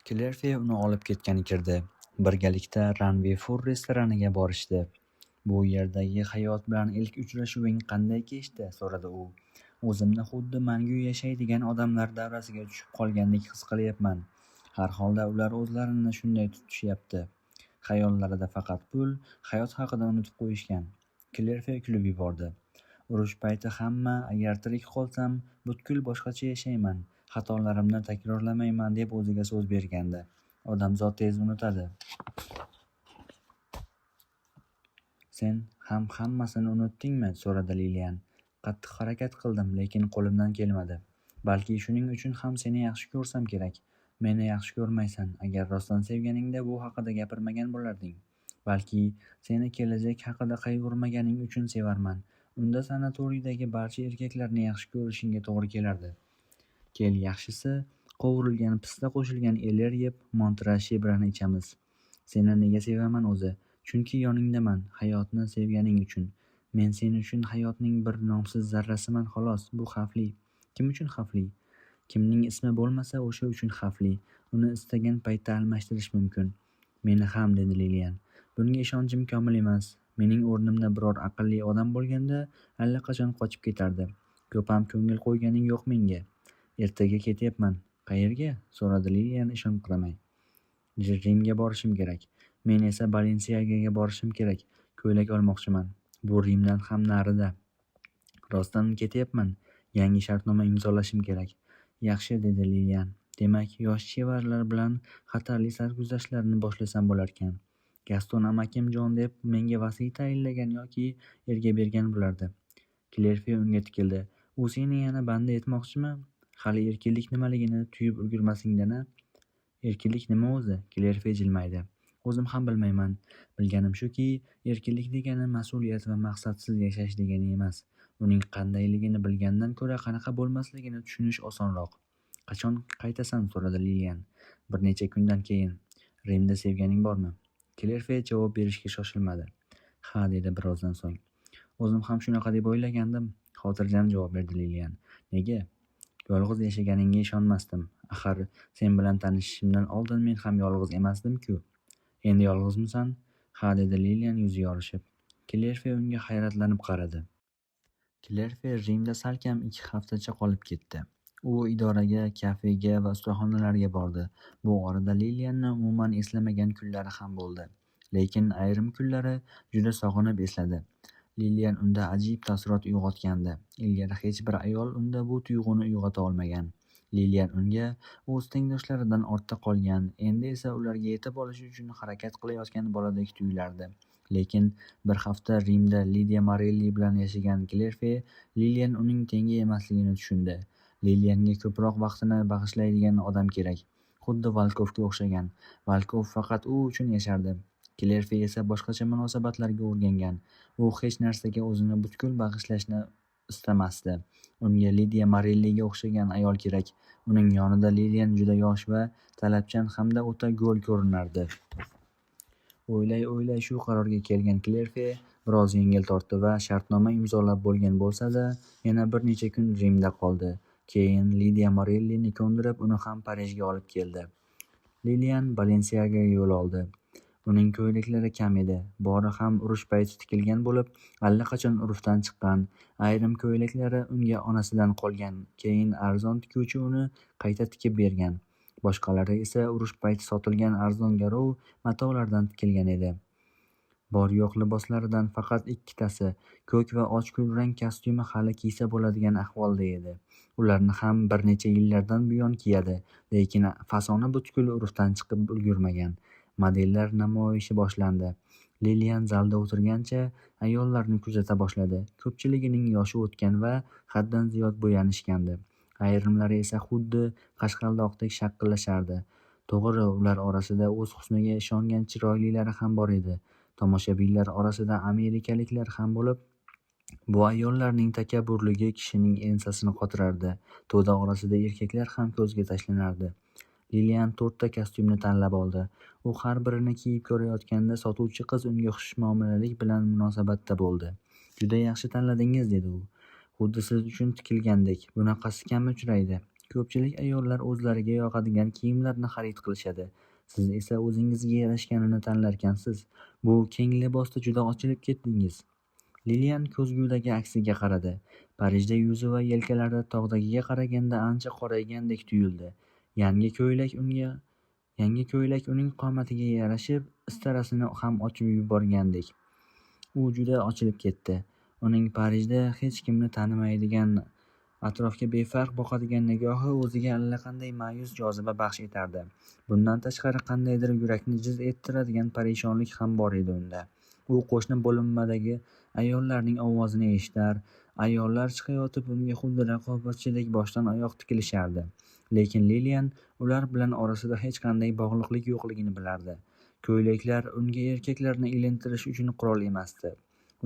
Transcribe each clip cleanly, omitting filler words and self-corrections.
Klerfi uni olib ketgani kirdi. Birgalikda Ranvi Fur restoraniga borishdi. Bu yerdagi hayot bilan ilk uchrashuving qanday kechdi? So'radi u. O'zimni xuddi mangu yashaydigan odamlar davrasiga tushib qolgandek his qilyapman. Har holda ular o'zlarini shunday tutishyapti. Xayollarida faqat pul, hayot haqida unutib qo'yishgan. Klerfi kulib yubordi. Urush payti hamma, agar tirik qolsam, butkul boshqacha yashayman. Xatolarimni takrorlamayman deb o'ziga so'z bergandi. Odamzod tez unutadi. Sen ham hammasini unutdingmi? So'radi Lilian. Qattiq harakat qildim, lekin qo'limdan kelmadi. Balki shuning uchun ham seni yaxshi ko'rsam kerak. Meni yaxshi ko'rmaysan. Agar rostdan sevganingda bu haqida gapirmagan bo'larding. Balki seni kelajak haqida qayg'urmaganing uchun sevarman. Unda sanatoriydagi barcha erkaklarni yaxshi ko'rishingga to'g'ri kelardi. Kel, yaxshisi, qovurilgan pista qo'shilgan eler yeb, montrashi bilan ichamiz. Seni nega sevaman o'zi? Chunki yoningdaman, hayotni sevganing uchun. Men sen uchun hayotning bir nomsiz zarrasiman xolos. Bu xavfli. Kim uchun xavfli? Kimning ismi bo'lmasa o'sha uchun xavfli. Uni istagan paytda almashtirish mumkin. Meni ham, dedi Lilian. Bunga ishonchim komil emas. Mening o'rnimda biror aqlli odam bo'lganda allaqachon qochib ketardi. Ko'p ham ko'ngil qo'yganing yo'q menga. Ertaga ketyapman. Qayerga? So'radi Lilian ishonqiramay. Rimga borishim kerak. Men esa Balensiagaga borishim kerak. Ko'ylak olmoqchiman. Bu Rimdan ham narida. Rostdan ketyapman. Yangi shartnoma imzolashim kerak. Yaxshi, dedi Lilian. Demak, yosh chevarlar bilan xatarli sarguzashtlarni boshlasam bo'larkan. Gaston amakim jon deb menga vasiy tayinlagan yoki erga bergan bo'lardi. Klerfi unga tikildi. U seni yana banda etmoqchimi? Hali erkinlik nimaligini tuyib ulgurmasingdana. Erkinlik nima o'zi? Klerfi jilmaydi. O'zim ham bilmayman. Bilganim shuki, erkinlik degani mas'uliyat va maqsadsiz yashash degani emas. Uning qandayligini bilgandan ko'ra qanaqa bo'lmasligini tushunish osonroq. Qachon qaytasan? So'radi Lilian. Bir necha kundan keyin. Rimda sevganing bormi? Klerfi javob berishga shoshilmadi. Ha, dedi birozdan so'ng. O'zim ham shunaqa deb o'ylagandim. Xotirjam javob berdi Lilian. Nega? Yolg'iz yashaganingga ishonmasdim. Axir sen bilan tanishishimdan oldin men ham yolg'iz emasdim-ku. Endi yolg'izmisan? Ha, dedi Lilian yuzi yorishib. Klerfi unga hayratlanib qaradi. Klerfi Rimda salkam 2 haftacha qolib ketdi. U idoraga, kafega va ustaxonalarga bordi. Bu orada Lilianni umuman eslamagan kunlari ham bo'ldi. Lekin ayrim kunlari juda sog'inib esladi. Lilian unda ajib taassurot uyg'otgandi. Ilgari hech bir ayol unda bu tuyg'uni uyg'ota olmagan. Lilian unga o'z tengdoshlaridan ortda qolgan, endi esa ularga yetib olish uchun harakat qilayotgan boladek tuyulardi. Lekin bir hafta Rimda Lidia Morelli bilan yashagan Klerfi Lilian uning tengi emasligini tushundi. Lilianga ko'proq vaqtini bag'ishlaydigan odam kerak. Xuddi Valkovga o'xshagan. Valkov faqat u uchun yashardi. Klerfi esa boshqacha munosabatlarga o'rgangan. U hech narsaga o'zini butkul bag'ishlashni istamasdi. Unga Lidia Morelliga o'xshagan ayol kerak. Uning yonida Lilian juda yosh va talabchan hamda o'ta go'l ko'rinardi. O'ylay shu qarorga kelgan Klerfi biroz yengil tortdi va shartnoma imzolab bo'lgan bo'lsa-da, yana bir necha kun Rimda qoldi. Keyin Lidia Morellini ko'ndirib, uni ham Parijga olib keldi. Lilian Balensiagaga yo'l oldi. Uning ko'ylaklari kam edi. Bori ham urush payti tikilgan bo'lib, allaqachon urfdan chiqqan. Ayrim ko'ylaklari unga onasidan qolgan. Keyin arzon tikuvchi uni qayta tikib bergan. Boshqalari esa urush payti sotilgan arzon garov matolardan tikilgan edi. Bor-yo'q liboslaridan faqat 2tasi, ko'k va och kulrang kostyumi hali kiysa bo'ladigan ahvolda edi. Ularni ham bir necha yillardan buyon kiyadi, lekin fasoni butkul urfdan chiqib ulgurmagan. Modellar namoyishi boshlandi. Lilian zalda o'tirgancha ayollarni kuzata boshladi. Ko'pchiligining yoshi o'tgan va haddan ziyod bo'yanishgandi. Ayrimlari esa xuddi qashqaldoqdek shaqillashardi. To'g'ri, ular orasida o'z husniga ishongan chiroylilari ham bor edi. Tomoshabinlar orasida amerikaliklar ham bo'lib, bu ayollarning takabburligi kishining ensasini qotirardi. To'da orasida erkaklar ham ko'zga tashlanardi. Lilian 4ta kostyumni tanlab oldi. U har birini kiyib ko'rayotganda sotuvchi qiz unga xushmuomalalik bilan munosabatda bo'ldi. Juda yaxshi tanladingiz, dedi u. Xuddi siz uchun tikilgandek. Bunaqasi kam uchraydi. Ko'pchilik ayollar o'zlariga yoqadigan kiyimlarni xarid qilishadi. Siz esa o'zingizga yarashganini tanlarkansiz. Bu keng libosda juda ochilib ketdingiz. Lilian ko'zgudagi aksiga qaradi. Parijda yuzi va yelkalari tog'dagiga qaraganda ancha qoraygandek tuyuldi. Yangi ko'ylak uning qomatiga yarashib, istarasini ham ochib yuborgandek. U juda ochilib ketdi. Uning Parijda hech kimni tanimaydigan, atrofga befarq boqadigan nigohi o'ziga allaqanday ma'yus joziba baxsh etardi. Bundan tashqari qandaydir yurakni jiz ettiradigan parishonlik ham bor edi unda. U qo'shni bo'linmadagi ayollarning ovozini eshitar, ayollar chiqayotib unga xuddi raqobatchidek boshdan oyoq tikilishardi. Lekin Lilian ular bilan orasida hech qanday bog'liqlik yo'qligini bilardi. Ko'ylaklar unga erkaklarni ilintirish uchun qurol emasdi.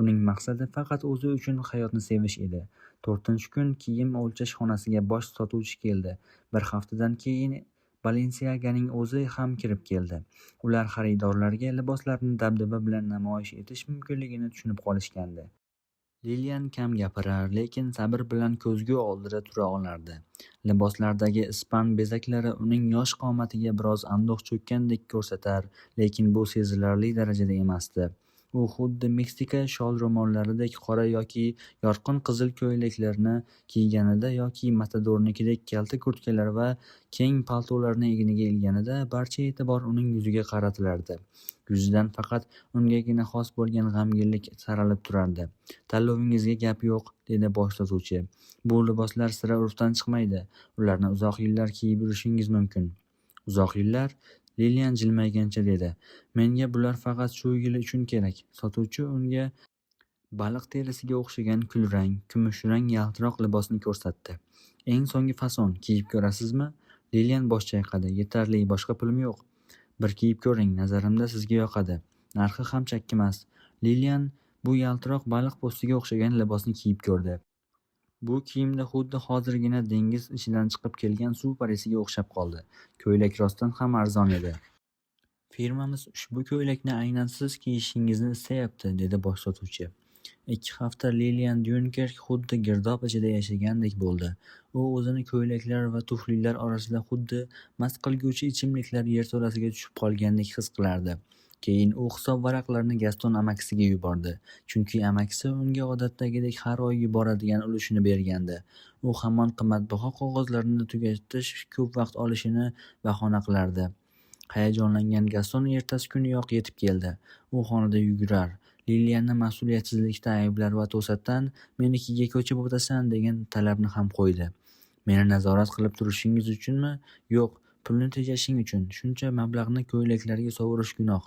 Uning maqsadi faqat o'zi uchun hayotni sevish edi. 4-kun kiyim o'lchash xonasiga bosh sotuvchi keldi. Bir haftadan keyin Balenciaganing o'zi ham kirib keldi. Ular xaridorlarga liboslarni dabdaba bilan namoyish etish mumkinligini tushunib qolishgandi. Lilian kam gapirar, lekin sabr bilan ko'zgu oldida tura olardi. Liboslardagi ispan bezaklari uning yosh qomatiga biroz anduh cho'kkandek ko'rsatar, lekin bu sezilarli darajada emasdi. U xuddi Meksika shol-ro'mollaridek qora yoki yorqin qizil ko'ylaklarni kiyganida yoki matadornikidek kalta kurtkalar va keng paltolarni egniga ilganida barcha e'tibor uning yuziga qaratilardi. Yuzidan faqat ungagina xos bo'lgan g'amginlik saralib turardi. Tanlovingizga gap yo'q, dedi bosh sotuvchi. Bu liboslar sira urfdan chiqmaydi. Ularni uzoq yillar kiyib yurishingiz mumkin. Uzoq yillar? Lilian jilmaygancha dedi. Menga bular faqat shu yil uchun kerak. Sotuvchi unga baliq terisiga o'xshagan kulrang, kumushrang yaltiroq libosni ko'rsatdi. Eng so'nggi fason, kiyib ko'rasizmi? Lilian bosh chayqadi. Yetarli, boshqa pulim yo'q. Bir kiyib ko'ring, nazarimda sizga yoqadi. Narxi ham chakkimas. Lilian bu yaltiroq baliq po'stiga o'xshagan libosni kiyib ko'rdi. Bu kiyimda xuddi hozirgina dengiz ichidan chiqib kelgan suv parisiga o'xshab qoldi. Ko'ylak rostdan ham arzon edi. Firmamiz ushbu ko'ylakni aynan siz kiyishingizni istayapti, dedi bosh sotuvchi. 2 hafta Lilian Dyunkerk xuddi girdob ichida yashagandek bo'ldi. U o'zini ko'ylaklar va tuflilar orasida xuddi mast qilguvchi ichimliklar yerto'lasiga tushib qolgandek his qilardi. Keyin u hisob varaqlarini Gaston amakisiga yubordi, chunki amakisi unga odatdagidek har oy yuboradigan ulushini bergandi. U hamon qimmatbaho qog'ozlarni tugatish ko'p vaqt olishini bahona qilardi. Hayajonlangan Gaston ertasi kuniyoq yetib keldi. U xonada yugurar, Lilianni mas'uliyatsizlikda ayblar va to'satdan "Menikiga ko'chib o'tasan" degan talabni ham qo'ydi. Meni nazorat qilib turishingiz uchunmi? Yo'q, pulni tejashing uchun. Shuncha mablag'ni ko'ylaklarga sovurish gunoh.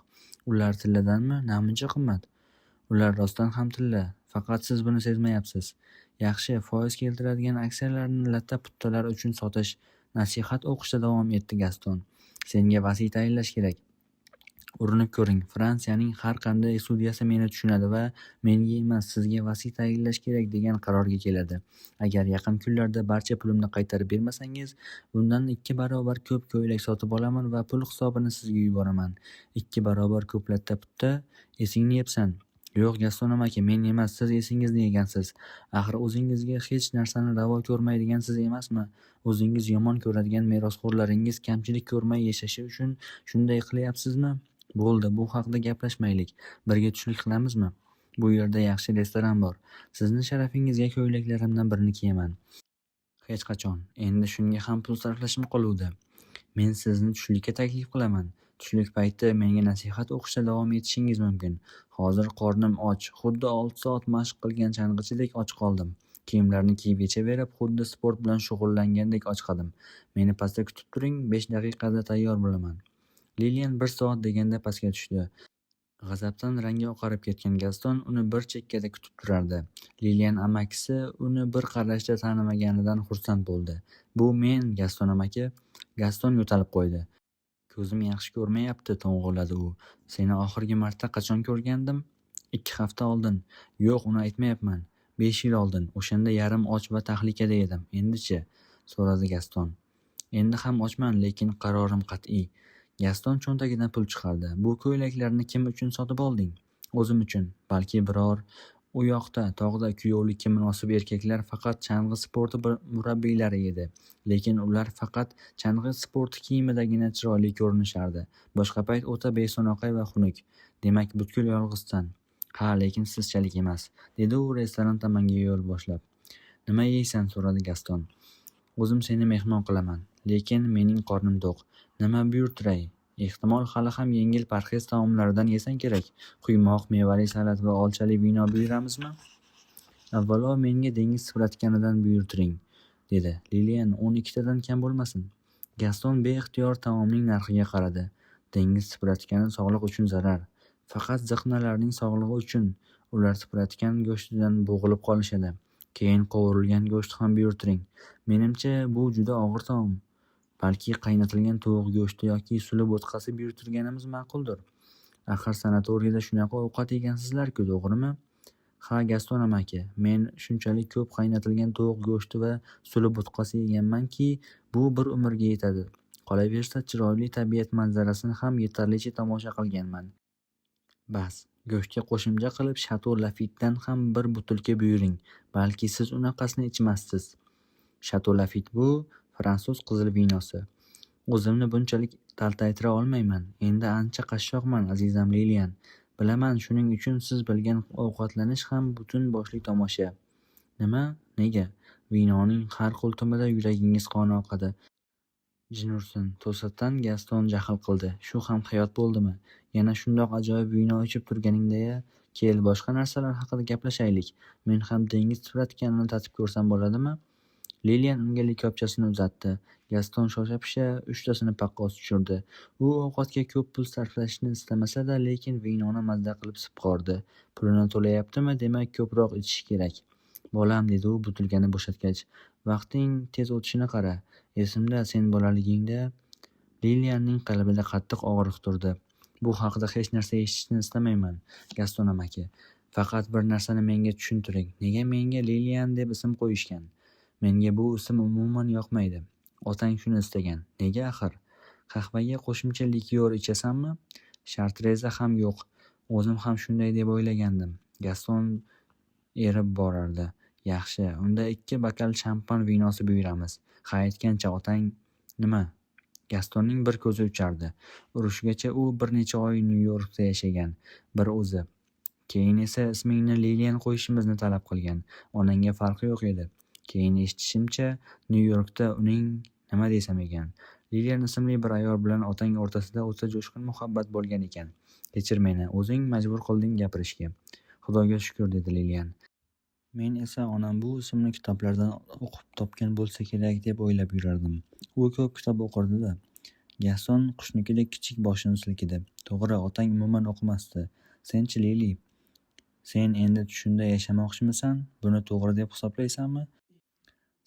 Ular tilladanmi? Namuncha qimmat. Ular rostdan ham tilla. Faqat siz buni sezmayapsiz. Yaxshi, foiz keltiradigan aksiyalarni latta-puttalar uchun sotish. Nasihat o'qishda davom etdi Gaston. Senga vasiy tayinlash kerak. Urinib ko'ring, Fransiyaning har qanday sudyasi meni tushunadi va menga emas, sizga vasiy tayinlash kerak degan qarorga keladi. Agar yaqin kunlarda barcha pulimni qaytarib bermasangiz, bundan 2 barobar ko'p ko'ylak sotib olaman va pul hisobini sizga yuboraman. 2 barobar ko'p latta-putta? Esingni yebsan. Yo'q, Gaston amaki, men emas, siz esingizni yegansiz. Axir o'zingizga hech narsani ravo ko'rmaydigansiz emasmi? O'zingiz yomon ko'radigan merosxo'rlaringiz kamchilik ko'rmay yashashi uchun shunday qilyapsizmi? Bo'ldi, bu haqda gaplashmaylik. Birga tushlik qilamizmi? Bu yerda yaxshi restoran bor. Sizni sharafingizga ko'ylaklarimdan birini kiyaman. Hech qachon. Endi shunga ham pul sarflashim qoluvdi. Men sizni tushlikka taklif qilaman. Tushlik payti menga nasihat o'qishda davom etishingiz mumkin. Hozir qornim och, xuddi 6 soat mashq qilgan chang'ichidek och qoldim. Kiyimlarni kiyib yechaverib, xuddi sport bilan shug'ullangandek ochqadim. Meni pastda kutib turing, 5 daqiqada tayyor bo'laman. Lilian 1 soat deganda pastga tushdi. G'azabdan rangi oqarib ketgan Gaston uni bir chekkada kutib turardi. Lilian amakisi uni bir qarashda tanimaganidan xursand bo'ldi. Bu men, Gaston amaki. Gaston yo'talib qo'ydi. Ko'zim yaxshi ko'rmayapti, to'ng'illadi u. Seni oxirgi marta qachon ko'rgandim? 2 hafta oldin. Yo'q, uni aytmayapman. 5 yil oldin. O'shanda yarim och va tahlikada edim. Endi-chi? So'radi Gaston. Endi ham ochman, lekin qarorim qat'iy. Gaston cho'ntagidan pul chiqardi. Bu ko'ylaklarni kim uchun sotib olding? O'zim uchun. Balki biror U yoqda, tog'da kuyovlikka munosib erkaklar faqat chang'i sporti murabbiylari edi. Lekin ular faqat chang'i sporti kiyimidagina chiroyli ko'rinishardi. Boshqa payt o'ta beso'naqay va xunuk. Demak, butkul yolg'izsan. Ha, lekin sizchalik emas, dedi u restoran tomonga yo'l boshlab. Nima yeysan, so'radi Gaston. O'zim seni mehmon qilaman, lekin mening qornim to'q. Nima buyurtiray? Ehtimol hali ham yengil parhez taomlaridan yesang kerak. Quymoq, mevali salat va olchali vino buyuramizmi? Avvalo menga dengiz suratkanidan buyurtiring, dedi Lilian 12tadan kam bo'lmasin. Gaston beixtiyor taomning narxiga qaradi. Dengiz sipuratkani sog'liq uchun zarar. Faqat ziqnalarning sog'lig'i uchun. Ular sipuratkan go'shtidan bo'g'ilib qolishadi. Keyin qovurilgan go'sht ham buyurtiring. Menimcha bu juda og'ir taom. Balki qaynatilgan tovuq go'shti yoki suli bo'tqasi buyurtirganimiz ma'quldir. Axir sanatoriyada shunaqa ovqat yegansizlar-ku, to'g'rimi? Ha, Gaston amaki, men shunchalik ko'p qaynatilgan tovuq go'shti va suli bo'tqasi yeganmanki, bu bir umrga yetadi. Qolaversa, chiroyli tabiat manzarasini ham yetarlicha tomosha qilganman. Bas, go'shtga qo'shimcha qilib Shato Lafitdan ham bir butilka buyuring. Balki siz unaqasini ichmassiz. Shato Lafit bu fransuz qizil vinosi. O'zimni bunchalik taltaytira olmayman. Endi ancha qashshoqman, azizam Lilian. Bilaman, shuning uchun siz bilgan ovqatlanish ham butun boshli tomosha. Nima? Nega? Vinoning har qultumida yuragingiz qon oqadi. Jin ursin, to'satdan Gaston jahl qildi. Shu ham hayot bo'ldimi? Yana shundoq ajoyib vino ichib turganingda-ya, kel, boshqa narsalar haqida gaplashaylik. Men ham dengiz suratkanini tatib ko'rsam bo'ladimi? Lilian unga likopchasini uzatdi. Gaston shosha-pisha 3tasini paqqos tushirdi. U ovqatga ko'p pul sarflashni istamasa-da, lekin vinoni mazza qilib sipqordi. Pulini to'layaptimi, demak ko'proq ichishi kerak. Bolam, dedi u butilkani bo'shatgach, vaqting tez o'tishini qara. Esimda, sen bolaligingda. Lilianning qalbida qattiq og'riq turdi. Bu haqida hech narsa eshitishni istamayman, Gaston amaki. Faqat bir narsani menga tushuntiring. Nega menga Lilian deb ism qo'yishgan? Menga bu ism umuman yoqmaydi. Otang shuni istagan. Nega axir? Qahvaga qo'shimcha likyor ichasanmi? Shartreza ham yo'q. O'zim ham shunday deb o'ylagandim. Gaston erib borardi. Yaxshi, unda 2 bakal shampan vinosi buyuramiz. Ha, aytgancha otang nima? Gastonning bir ko'zi uchardi. Urushgacha u bir necha oy Nyu-Yorkda yashagan, bir o'zi. Keyin esa ismingni Lilian qo'yishimizni talab qilgan. Onangga farqi yo'q edi. Keyin eshitishimcha, Nyu-Yorkda uning nima desam ekan, Lilian ismli bir ayol bilan otang o'rtasida o'ta jo'shqin muhabbat bo'lgan ekan. Kechir meni, o'zing majbur qilding gapirishga. Xudoga shukr, dedi Lilian. Men esa onam bu ismni kitoblardan o'qib topgan bo'lsa kerak deb o'ylab yurardim. U ko'p kitob o'qirdi-da. Gaston qushnikidek kichik boshini silkidi. To'g'ri, otang umuman o'qimasdi. Senchi, Lili? Sen endi shunda yashamoqchimisan? Buni to'g'ri deb hisoblaysanmi?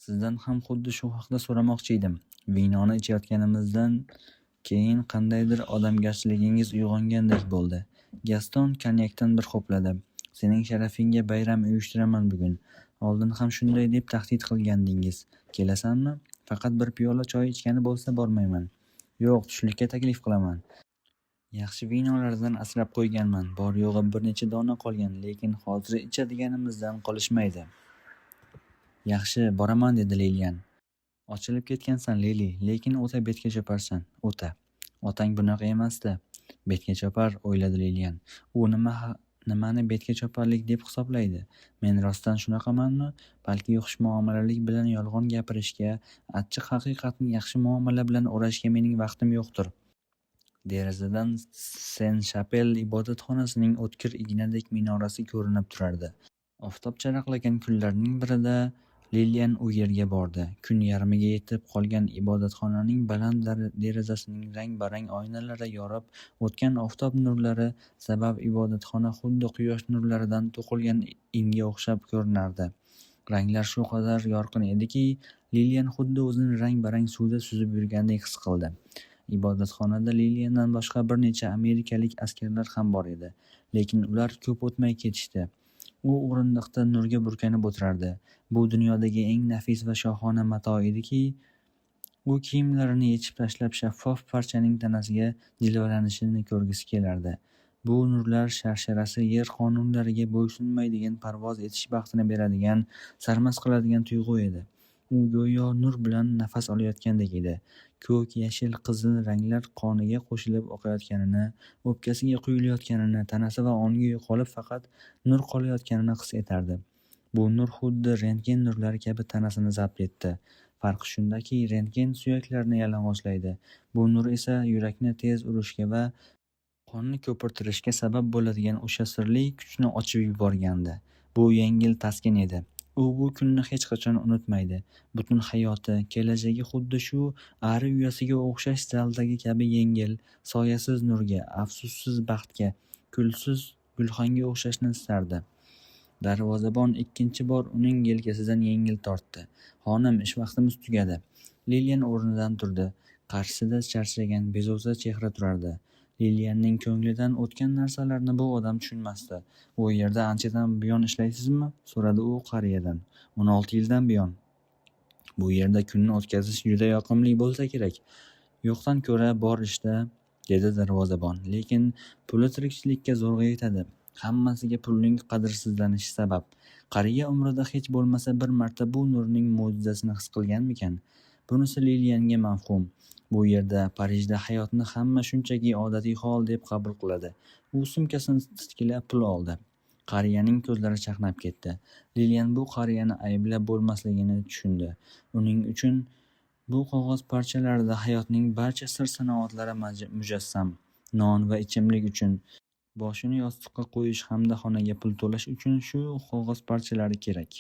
Sizdan ham xuddi shu haqda so'ramoqchi edim. Vinoni ichayotganimizdan keyin qandaydir odamgarchiligingiz uyg'ongandek bo'ldi. Gaston konyakdan bir ho'pladi. Sening sharafingga bayram uyushtiraman bugun. Oldin ham shunday deb tahdid qilgandingiz. Kelasanmi? Faqat bir piyola choy ichgani bo'lsa bormayman. Yo'q, tushlikka taklif qilaman. Yaxshi vinolardan asrab qo'yganman. Bor yo'g'i bir necha dona qolgan, lekin hozir ichadiganimizdan qolishmaydi. Yaxshi, boraman, dedi Lilian. Ochilib ketgansan, Lili, lekin o'ta betga choparsan, o'ta. Otang bunaqa emasdi. Betga chopar, o'yladi Lilian. U nimani betga choparlik deb hisoblaydi? Men rostdan shunaqamanmi? Balki xushmuomalalik bilan yolg'on gapirishga, achchiq haqiqatni yaxshi muomala bilan o'rashga mening vaqtim yo'qdir. Derazadan Sen-Shapel ibodatxonasining o'tkir ignadek minorasi ko'rinib turardi. Oftob charaqlagan kunlarning birida Lilian u yerga bordi. Kun yarmiga yetib qolgan ibodatxonaning baland derazasining rang-barang oynalari yorib o'tgan oftob nurlari sabab ibodatxona xuddi quyosh nurlaridan to'qilgan inga o'xshab ko'rinardi. Ranglar shu qadar yorqin ediki, Lilian xuddi o'zini rang-barang suvda suzib yurgandek his qildi. Ibodatxonada Liliandan boshqa bir necha amerikalik askarlar ham bor edi, lekin ular ko'p o'tmay ketishdi. U o'rindiqda nurga burkanib o'tirardi. Bu dunyodagi eng nafis va shohona mato ediki, u kiyimlarini yechib tashlab shaffof parchaning tanasiga jilvalanishini ko'rgisi kelardi. Bu nurlar sharsharasi yer qonunlariga bo'ysunmaydigan, parvoz etish baxtini beradigan, sarmast qiladigan tuyg'u edi. U go'yo nur bilan nafas olayotgandek edi. Ko'k, yashil, qizil ranglar qoniga qo'shilib oqayotganini, o'pkasiga quyilayotganini, tanasi va ongi yo'qolib faqat nur qolayotganini his etardi. Bu nur xuddi rentgen nurlari kabi tanasini zabt etdi. Farqi shundaki, rentgen suyaklarni yalang'ochlaydi. Bu nur esa yurakni tez urishga va qonni ko'pirtirishga sabab bo'ladigan o'sha sirli kuchni ochib yuborgandi. Bu yengil taskin edi. U bu kunni hech qachon unutmaydi. Butun hayoti, kelajagi xuddi shu ari uyasiga o'xshash zaldagi kabi yengil, soyasiz nurga, afsussiz baxtga, kulsiz gulxanga o'xshashni istardi. Darvozabon ikkinchi bor uning yelkasidan yengil tortdi. Xonim, ish vaqtimiz tugadi. Lilian o'rnidan turdi. Qarshisida charchagan, bezovta chehra turardi. Lilianning ko'nglidan o'tgan narsalarni bu odam tushunmasdi. "Bu yerda anchadan buyon ishlaysizmi?" so'radi u qariyadan. 16 yildan buyon. "Bu yerda kunni o'tkazish juda yoqimli bo'lsa kerak." "Yo'qdan ko'ra bor ishda", dedi darvozabon. "Lekin puli tirikchilikka zo'rg'a yetadi. Hammasiga pulning qadrsizlanishi sabab." Qariya umrida hech bo'lmasa bir marta bu nurning mo'jizasini his qilganmikan? Bunisi Lilianga mavhum. Bu yerda, Parijda hayotni hamma shunchaki odatiy hol deb qabul qiladi. U sumkasini titkilab pul oldi. Qariyaning ko'zlari chaqnab ketdi. Lilian bu qariyani ayblab bo'lmasligini tushundi. Uning uchun bu qog'oz parchalarida hayotning barcha sir-sanoatlari mujassam. Non va ichimlik uchun, boshini yostiqqa qo'yish hamda xonaga pul to'lash uchun shu qog'oz parchalari kerak.